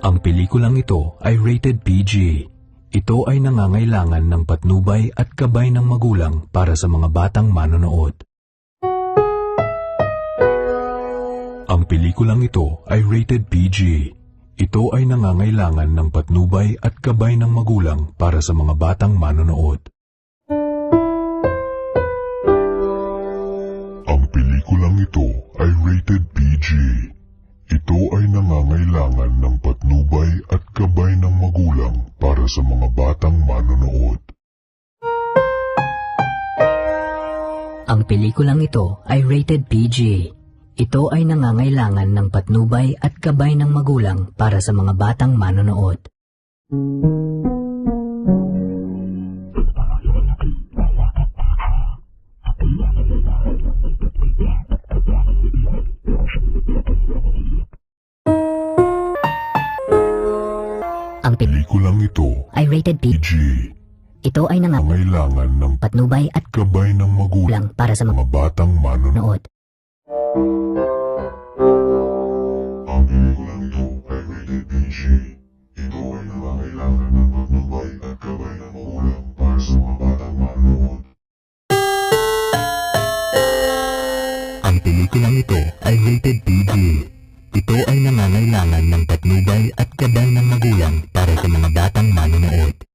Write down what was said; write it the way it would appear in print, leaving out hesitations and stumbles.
Ang pelikulang ito ay rated PG. Ito ay nangangailangan ng patnubay at gabay ng magulang para sa mga batang manonood. Ang pelikulang ito ay rated PG. Ito ay nangangailangan ng patnubay at gabay ng magulang para sa mga batang manonood. Ang pelikulang ito ay rated PG. Ito ay nangangailangan ng patnubay at gabay ng magulang para sa mga batang manonood. Ang pelikulang ito ay rated PG. Ito ay nangangailangan ng patnubay at gabay ng magulang para sa mga batang manonood. Ang Pelikulang ito ay rated PG. PG. Ito ay Nangangailangan ng patnubay at gabay ng magulang lang para sa mga mga batang manonood. manonood. Ang pelikulang ito ay rated PG. Ito ay nangangailangan ng patnubay at gabay ng magulang para sa mga batang manonood. Ang pelikulang ito ay rated PG. Ito ay nangangailangan ng patnubay at gabay ng magulang para sa mga batang manonood.